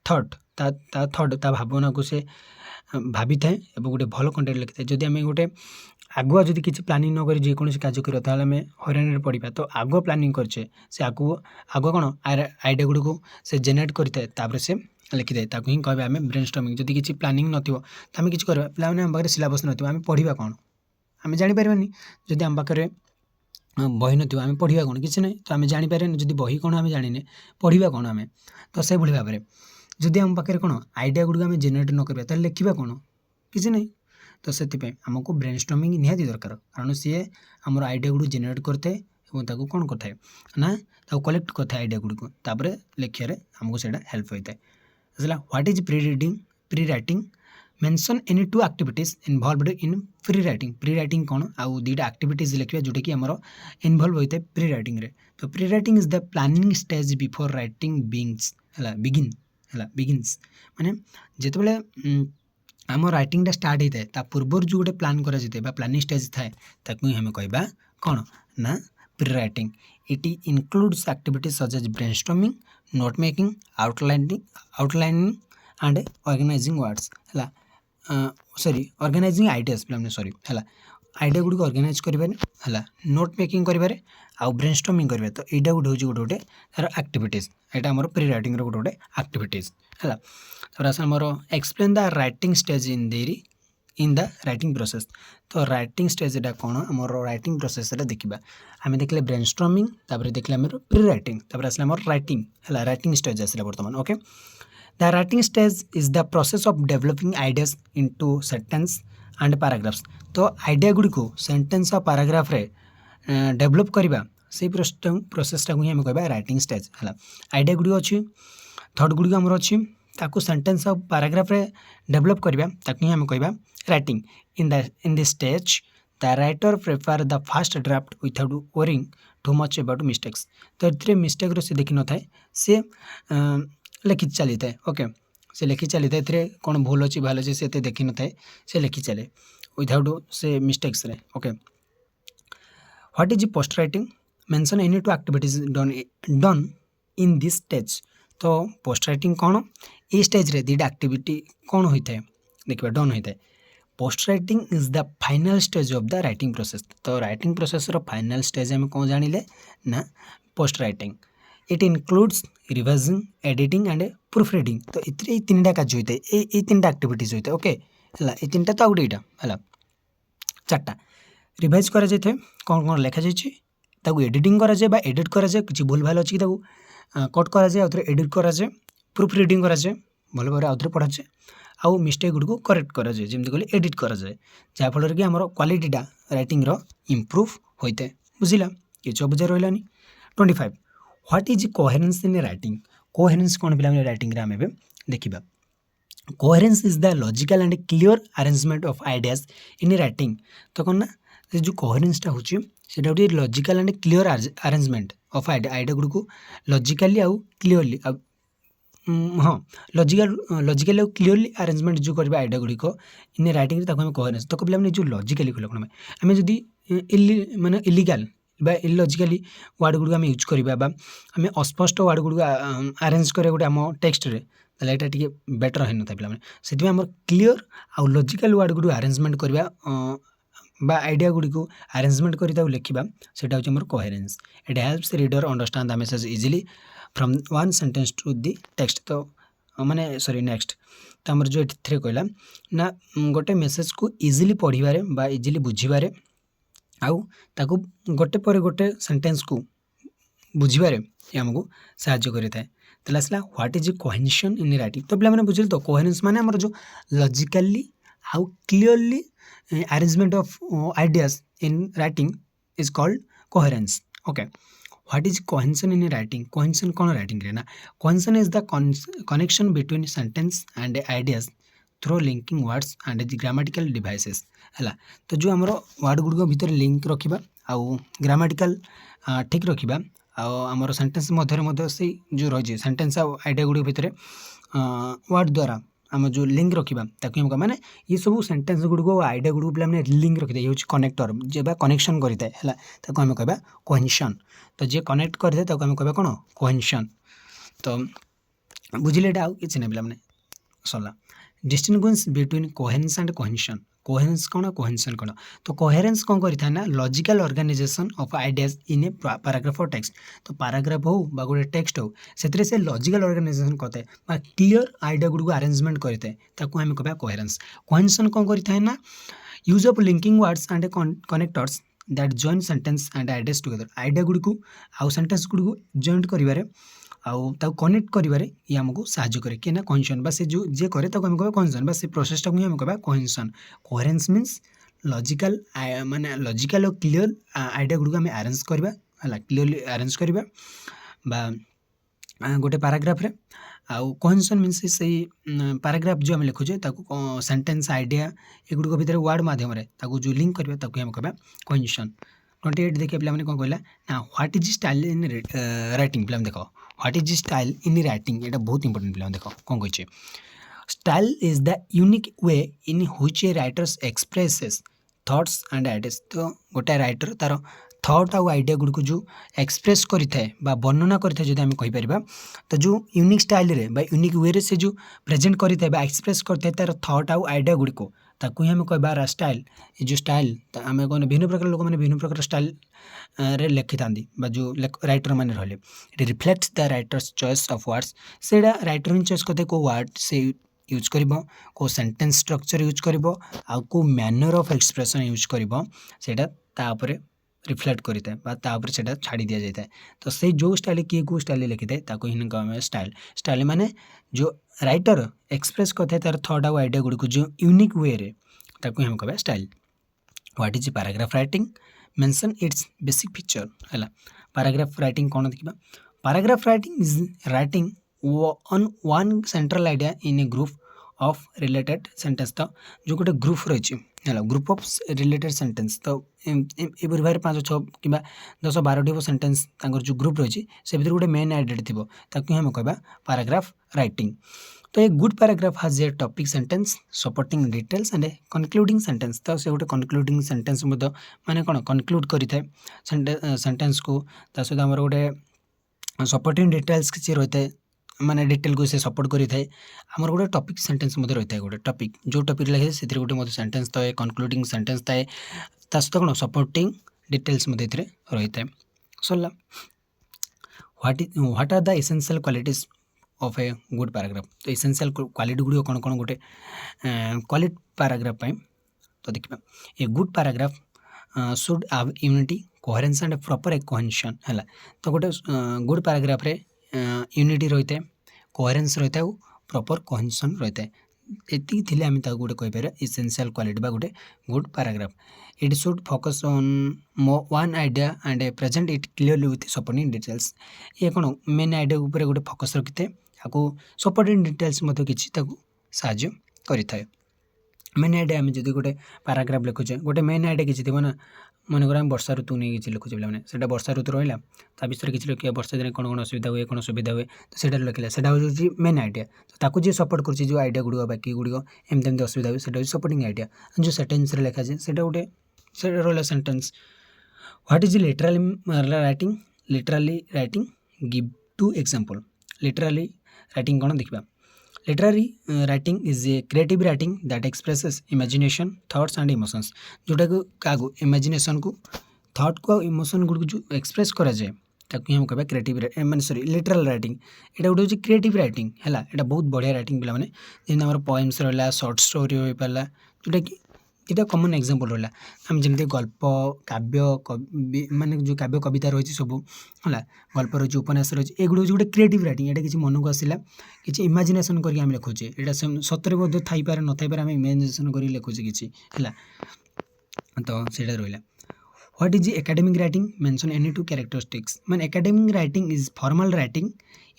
थॉट थॉट ता भावना को से भाभी थाए और गोटे भल कंटेंट लिखी था। जदि आम गोटे आगुआ जदि किसी प्लानिंग नक जेकोसी कार्य करा ताल आम हईराण पड़ा तो आगुआ प्लानिंग करे से आगुआ कौन आइडिया गुड़ी को से जेनेरेट करता से लिखि थाए ताकू ही कह आम ब्रेनस्टॉर्मिंग। जदि किसी प्लानिंग नथिबो तो आम किसी करवा पे आम पाखे सिलेबस नथिबो आम पढ़ा कौन आम जानीपारानी। जदि आम पाखे बही नथिबो आम पढ़ा कौन किसी ना तो आम जानीपारे जदि बही कौन आम जाने पढ़ा कौन आम तो से भाव में जदि आम पाखे कौन आइडिया गुड़ी आम जेनेरेट न करिबा ताले लिखिबा कौन किसी नहीं। तो से आमको ब्रेनस्टॉर्मिंग निहाती दरकार कारण सी आमर आइडिया गुड़ी जेनेरेट करते और ताकू कौन करता ना ताकू कलेक्ट करता आइडिया गुड़ी को तापर लिखिया आमको से हेल्प होता है। असला what is pre writing mention any two activities involved in pre writing कौन आउ दुईटा एक्टिविटीज लिखा जोटा कि आमर इनवॉल्व होता है प्री राइटिंग रे। तो pre writing is the planning stage before writing begins माने जितेबाला आम राइटिंगटा स्टार्ट होता है ता पूर्वर जो गोटे प्लान करा प्लानिंग स्टेज थाए ताकू ही हमें कहबा कौन ना prewriting. It includes activities such as brainstorming note making outlining and organising words है सॉरी ऑर्गेनाइजिंग आइडियाज सॉरी है आइडिया गुड़ी ऑर्गेनाइज करें है नोट मेकिंग करें आउ ब्रेनस्टॉर्मिंग करें। तो यहाँ गोटे हूँ गोटे तार एक्टिविटीज यहाँ आम प्री राइटिंग गोटे गोटे एक्टिविटीज है। आमर explain the writing stage in the writing process. तो राइटिंग स्टेज एटा कौन आम राइटिंग प्रोसेस देखा आम देखले ब्रेनस्टॉर्मिंग देखले आम प्री राइटिंग आसला आम राइटिंग है राइटिंग स्टेज आसला बर्तमान okay. The writing stage is the process of developing ideas into sentence and paragraphs. तो आइडिया गुड़ी को सेंटेंस और पैराग्राफ रे डेवलप करवा से प्रोसेसटा को ही आम कह राइटिंग स्टेज है। आइडिया गुड़ी अच्छी थॉट गुड़ी आमर अच्छी ताकू सेंटेंस और पैराग्राफ रे डेवलप करवा ताकू ही आम कह writing. In this stage the writer prepare the fast draft without worrying too much about mistakes. तो ये मिस्टेक से देखी न थाए सी लिखि चली थाए ओके से लिखि चली थाए कौन भूल अच्छी भाल अच्छे से देखी न थाए से लिखि चले विथआउट से मिस्टेक्स रे okay. What is post writing mention any two activities done in this stage. तो पोस्ट राइटिंग कौन ये स्टेज रे दुईटा एक्टिविटी कौन होता है देखिए डन होता है। Post writing is the final stage of the writing process. तो राइटिंग प्रोसेस रो फाइनल स्टेज आम कौन जानिले ना post writing. It includes revising editing and proof reading. तो ये तीन टा कार्य होता है ये तीन टा एक्टिविटीज होता है ओके है ये तीन टा तो आउट यहाँ है चार्टा रिवाइज करा जाए कौन कौन लिखा जाए एडिटिंग करा जाए बा एडिट करा जाए किसी भूल भाल अच्छी कट करा जाए आउे एडिट करा जाए प्रूफ रीडिंग करा जाए भल भाव आउे पढ़ा जाए आउ मिस्टेक गुड़ी को करेक्ट करा जाए जमी कहले एडिट करा जाए जहाँफल कि आमर क्वालिटीटा राइटिंग इम्प्रूव होता है बुझिला किसी अबुझा रही। 25 what is coherence in writing. Coherence कौन पे राइटिंग आम देखा coherence is the logical and clear arrangement of ideas in writing. तो कौन ना जो कोहेरेंसटा होची सेटा गोटे logical and clear arrangement of idea Gudi को लॉजिकली आउ क्लियरली हाँ लॉजिकली आउ क्लियरली अरेंजमेंट जो करबा आइडिया गुड़ी को इन राइटिंग हमें कोहेरेंस। तो पे जो लॉजिकली कल कौन आम जदि माने इलिगाल बा इलॉजिकली वर्ड गुड़ी आम यूज करवा आम अस्पष्ट वर्ड गुड़ी अरेंज करें गोटे आम टेक्स्ट रे ताले एटा टिके बेटर होई न था पिला से आम क्लियर आउ लॉजिकल वर्ड गुड़ी अरेंजमेंट करवा बा आइडिया गुड़ी को अरेंजमेंट कर लिखा सेटा हूँ आम coherence. It helps reader understand the message easily from one sentence to the text. तो माने सॉरी नेक्स्ट तो आमर जो ये कहला ना गोटे मेसेज को इजिली पढ़िबारे बा इजिली बुझिबारे आउ ताकू गोटे पर गोटे सेंटेंस को बुझिबारे आमको साहाय्य करें। तो आसला what is coherence in writing. तो पे बुझे तो कोहेरेंस माने आमर जो लॉजिकली आउ clearly arrangement of ideas in writing is called coherence okay. What is coherence in writing. Coherence कौन राइटिंग रे ना coherence is the connection between sentence and ideas through linking words and grammatical devices है। तो जो आमर word गुड़ भितर link रखा आउ ग्रामेटिकल ठीक रखा आमर सेंटेंस मध्य से जो रही सेंटेंस आइडिया गुड़ भितर वर्ड द्वारा आम जो लिंक रखा ताकि हम माने ये सब सेंटेंस गुड़क आइडिया गुड़क पे लिंक रखी ये हूँ कनेक्टर जे कनेक्शन करें है आम कह कोहेंशन तो जे कनेक्ट करें आम कह कौन कोहेंशन तो बुझिले ये आउ कि ना पे सरला distinguish between coherence and cohesion coherence कौन कोहेंशन कौन तो कोहेरेंस कौन करें ना logical organization of ideas in a paragraph और टेक्स्ट तो पैराग्राफ हो बा गोटे टेक्स्ट हो से लॉजिकल ऑर्गेनाइजेशन करते हैं क्लियर आइडिया गुड़ अरेंजमेंट करते हैं आम कह कोहेरेंस कोहेंशन कौन करें ना use of linking words and connectors that join sentence and ideas together idea गुड़ को आउ सेंटेंस गुड़ को जॉइंट करिवारे आउ कनेक्ट करिवारे ये हमको साहाय्य करे कि ना कोहेंशन बा से जो जे करे ताको हम कहबा कोहेंशन बा से प्रोसेस टाको हम कहबा कोहेंशन कोहेरेंस मींस लॉजिकल माने लॉजिकल और क्लियर आइडिया गुड़ को हम अरेंज करबा हला क्लियरली अरेंज करबा बा गोटे पैराग्राफ रे आउ कोहेंशन मींस से पैराग्राफ जो हम लिखुचे ताको सेंटेंस आइडिया एगुड़ भितर वर्ड माध्यम रे ताको जो लिंक करबा ताको हम कहबा कोहेंशन 28 देखिए पे कौन कहला ना what is style in writing पे देख what is style in writing ये बहुत इंपोर्टेंट पे देख कौन कहे style is the unique way in which A writers expresses thoughts and ideas तो गोटे राइटर तार थॉट आउ आइडिया गुड़ को जो एक्सप्रेस करें वर्णना करें जो आम कहीपर तो जो यूनिक स्टाइल रे बा यूनिक वे रे से जो प्रेजेंट करें एक्सप्रेस करते तार थॉट आउ आइडिया गुड़ को ताकू ही आम कह स्टाइल ये जो स्टाइल आम कौन भिन्न प्रकार लोक मैंने भिन्न प्रकार स्टाइल रे लिखि था जो राइटर मैंने रही it reflects the writers choice of words से राइटर ही चॉइस करते को वर्ड से यूज कर को सेंटेंस स्ट्रक्चर यूज कर को मैनर ऑफ एक्सप्रेशन यूज कर रिफ्लेक्ट करें से छाड़ी दि जाए तो से जो स्टाइल किए को स्टाइल लिखि थाए ताको ही कह स्टाइल स्टाइल माने जो राइटर एक्सप्रेस करते तार थॉट आउ आइडिया गुड़ को जो यूनिक वे रे ताको हम कह style what is paragraph writing mention it's basic feature है पैराग्राफ राइटिंग कौन देखा paragraph writing is writing on one central idea in A group of related sentence तो जो गोटे ग्रुप रही है ग्रुप ऑफ रिलेटेड सेंटेंस तो ये भाई 5-6 कि 10-12 सेंटेंस जो ग्रुप रही से भीतर गोटे मेन आइडिया थी ताकि हम कह पैराग्राफ राइटिंग तो ए good paragraph has a topic sentence supporting details and a concluding sentence तो से गोटे कनक्लूडिंग सेंटेंस माने कौन कनक्लूड करें सेंटेंस को सहित आम गोटे सपोर्टिंग डिटेल्स किसी रही है माने डिटेल को से सपोर्ट करें आमर गोटे टॉपिक सेंटेंस रही है गोटे टॉपिक जो टॉपिक लगे से गोटे सेंटेंस थाए कनक्लूडिंग सेंटेंस थाए सहित कौन सपोर्टिंग डिटेल्स रही है सरला what are the essential qualities of a good paragraph तो एसेंशियल क्वालिटी गुड़ कौन कौन गोटे क्वालिटी पैराग्राफ तो देखा a good paragraph should have unity coherence and proper a cohesion है तो गोटे गुड पैराग्राफ रे यूनिटी रही है कोहेरेंस रही है प्रॉपर कोहेंशन रही है एति थिले आम गोटे कहीपर एसेंशियल क्वालिटी गोटे good paragraph it should focus on one idea and present it clearly with supporting details ये कौन मेन आइडिया उपर गोटे फोकस रखी था आपको सपोर्टिंग डिटेल्स किसी साहाय्य करें मेन आइडिया आम जब गोटे पैराग्राफ लिखुचे गोटे मेन आइडिया किसी थी ना मन कर वर्षा ऋतु नहीं किसी लिखुचे पे वर्षा ऋतु रहा ता विषय किसी लिखा वर्षा दिन कौन कौन असुविधा हुए कौन सुविधा हुए तो से लिखला से हूँ मेन आइडिया तो ताकू जी सपोर्ट कर जो आइडिया गुड़ बाकी गुड़ एमती असुविधा हुए से सपोर्टिंग आइडिया जो सेंटेंस लिखा जाए से गोटे से रहा sentence what is literary writing literary writing give 2 example literary writing कौन देखा literary writing is a creative writing that expresses imagination thoughts and emotions जोटा को क्या इमेजिनेशन को थॉट को इमोशन गुड़ जो एक्सप्रेस करा जाए ताकि हम कह क्रिएटिव माने सॉरी लिटरल राइटिंग एटा गोटे हूँ क्रिएटिव राइटिंग है एटा बहुत बढ़िया राइटिंग पे जमी आम पोएम्स रहा शॉर्ट स्टोरी हो पारा जोटा कि ये कमन एग्जांपल रहा आम जमी गल्प काव्य कवि माने जो काव्य कविता रही सब है गल्प रही उपन्यास रही एगुड़ गोटे क्रिएटिव राइटिंग ये किसी मन को आसला कि इमेजिनेशन करके आम लिखुचे यहाँ सतरे थी पारे न थी आम इमेजिनेशन कर लिखुचे किसी है तो सीटा रहा what is academic writing mention any 2 characteristics मैंने academic writing is formal writing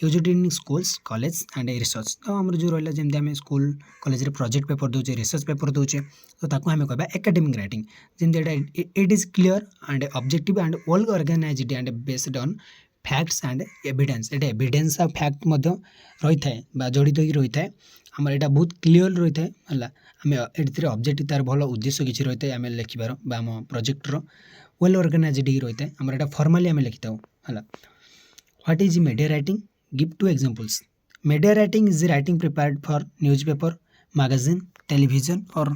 used in schools college and research तो आम जो रहा जमी आम स्कूल कॉलेज प्रोजेक्ट पेपर दूचे रिसर्च पेपर दूचे तो ताकू आम कह एकेडमिक राइटिंग जमी it is clear and objective and well organised and based on facts and evidence ये एविडेंस आ फैक्ट रही है जड़ित हो रही है आम यहाँ बहुत क्लीयर रही है है आम ये ऑब्जेक्ट तार भल उद्देश्य किसी रही है आम लिखार आम प्रोजेक्टर वेल ऑर्गेनाइज्ड रही है आम यहाँ फॉर्मली आम लिखी था है what is media writing give to examples media writing is writing prepared for newspaper magazine television और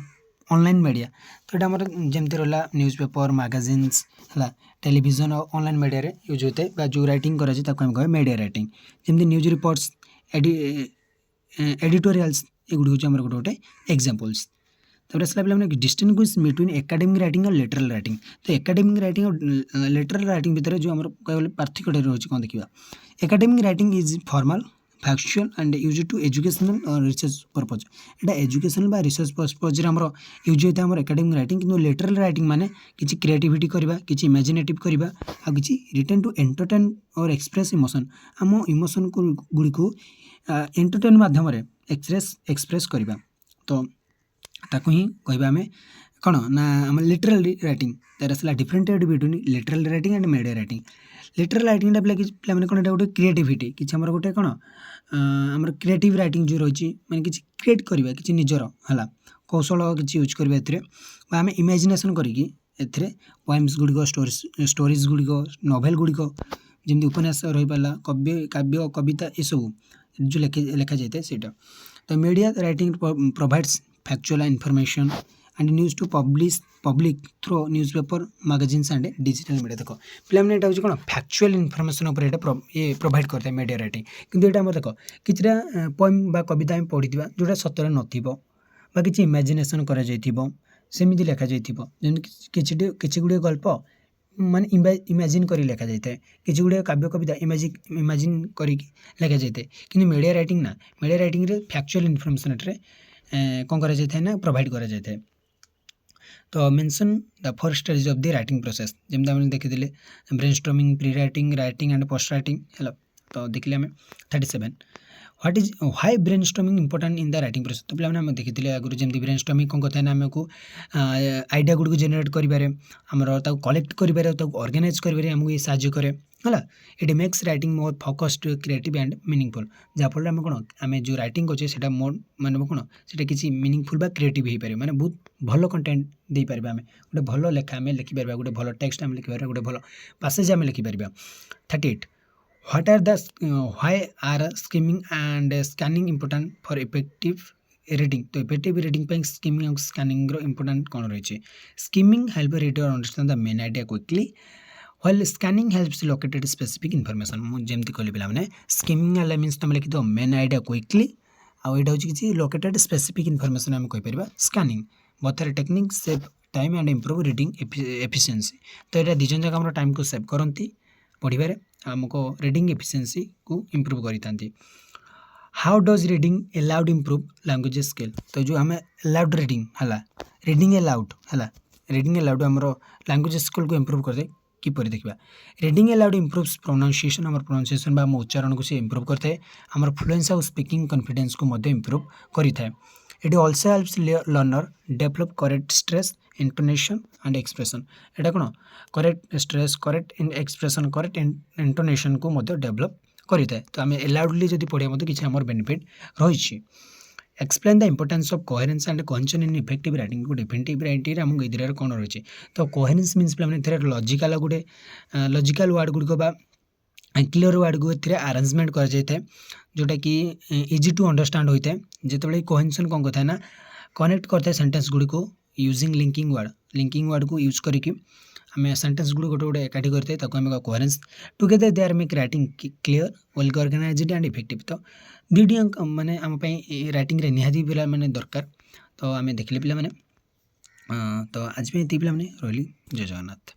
ऑनलाइन मीडिया तो यहाँ जमती रहा न्यूज़पेपर मैगजीन्स है टेलीविजन और ऑनलाइन मीडिया रे यूज होते हैं जो राइटिंग करें मीडिया राइटिंग जमी न्यूज रिपोर्ट्स एडिटोरियल्स एगुड़ी हूँ गोटे गोटे एग्जांपल्स तापर आसला पे डिस्टिंग्विश बिटवीन एकेडमिक राइटिंग और लिटरल राइटिंग तो एकेडमिक राइटिंग और लिटरल राइटिंग भितर जो आम कह पार्थक्य रोचे कौन देखा academic writing is formal factual and use to educational और रिसर्च पर्पज यहाँ एजुकेशनल बा रिसर्च पर्पज यूज होता है एकेडमिक राइटिंग किंतु लिटरल राइटिंग माने किसी क्रिएटिविटी करवा किसी इमेजिनेटिव करवा आ किसी रिटर्न टू एंटरटेन और एक्सप्रेस इमोशन आम इमोशन को गुड़ी को एंटरटेन माध्यम एक्सप्रेस करवा तो ताकू ही कहवा आम कौन ना आम लिटरल राइटिंग तार आसला different between literal writing and media writing literal writing पे मैंने कौन गोटे क्रिएटिविटी किसी आम गोटे कौन आम क्रिएटिव राइटिंग जो रही मैंने किसी क्रिएट करवा कि निजर है कौशल किसी यूज करवा आम इमेजिनेशन करके पोएम्स गुड़िक स्टोरीज गुड़िक नोवेल गुड़िक जमी उपन्यास रही पारा काव्य कविता ये सब जो लिखा जाए सहीटा तो media writing provides factual information and news to public through newspaper magazines and digital media देख पे मैंने यहाँ कौन फैक्चुअल इनफॉरमेशन उपर ये प्रोवाइड करता है मीडिया राइटिंग किंतु यहाँ देख किसी पोएम बा कविता आम पढ़ी जोटा सतरे नथिबो बा किसी इमेजिनेशन करा जाइथिबो सेमिति लिखा जाइथिबो किछि गुड़े गल्प माने इमेजिन करी लिखा जाए किसी गुड़े काव्य कविता इमेजिन करी लिखा जाए कि मीडिया राइटिंग ना मीडिया राइटिंग रे फैक्चुअल इनफॉरमेशन कौन करा जाए ना प्रोवाइड करा जाए तो mention the 4 stage of the writing process जमी आम देखी brainstorming pre writing writing and post writing है तो देखिए आम 37 what is why brainstorming important in the writing process तो पे आम देखी आगुरी जमी ब्रेनस्टॉर्मिंग कौन कहता है आमको आइडिया गुड़ को जेनेट कर कलेक्ट कर ऑर्गेनाइज कर आमको ये साहाय्य करे है it makes writing more focused creative and meaningful जहाँफल आम कौन आम जो राइटिंग अच्छे मोर मानव कौन से किसी मीनिंगफुल बा क्रिएटिव हो पारे माने बहुत भल कंटेंट दे पारे आम गोटे भल लेखा आम लिखिपर गोटे भल टेक्स्ट आम लिखिपर गोटे भल पासेज आम लिखिपर 38 what are the why are skimming and scanning important for effective reading तो इफेक्टिव रीडिंग पे स्कीमिंग और स्कैनिंग इंपोर्टेंट कौन रही skimming help reader understand the main idea quickly while scanning helps located specific information मुझे कहली पे मैंने skimming है मीन्स तुम लिखि मेन आइडिया क्विकली आउ यहाँ हूँ किसी लोकेटेड स्पेसिफिक इनफॉरमेशन आम कहीपर scanning both technique save time and improve reading efficiency तो यहाँ दिजन जाक आम टाइम को सेव करती पढ़वे आमको रीडिंग एफिशिएंसी को इम्प्रूव करते how does reading allowed improve language skill तो जो आम अलाउड रीडिंग है रीडिंग अलाउड है रीडिंग अलाउड आम लैंग्वेज स्किल को इम्प्रूव करते किपर देखा रीडिंग अलाउड इम्प्रूव्स प्रोनाउंसिएशन आम प्रोनाउंसिएशन आम उच्चारण को सी इम्प्रूव करते हैं आम फ्लुएंसी और स्पीकिंग कॉन्फिडेंस को इम्प्रूव करें it also helps learner develop correct stress intonation and expression यहाँ कौन correct stress correct expression correct intonation को डेवलप करें तो आम अलाउडली जब पढ़ा किसी आम बेनिफिट रही explain the importance of coherence and cohesion in effective writing defective writing आमको ये कौन रही तो कोहेरेंस मीन्स पे लॉजिकल गोटे लॉजिकल वर्ड गुड़िक क्लियर वर्ड को आरेंजमेंट कर जोटा कि इजी टू अंडरस्टैंड होता है जिते कोहेंशन कौन कहता है ना कनेक्ट करता है सेंटेंस गुड़ी को यूजिंग लिंकिंग वर्ड को यूज करके आम सेंटेंस गुड़ी गोटे गोटे एकाठी करते आम coherence together they are make writing clear well organised and effective तो दुईटी माने आम राइटिंग रे निहाती पिला माने दरकार तो आम देखले पिला माने तो आज पे ये पिला माने रही जय जगन्नाथ।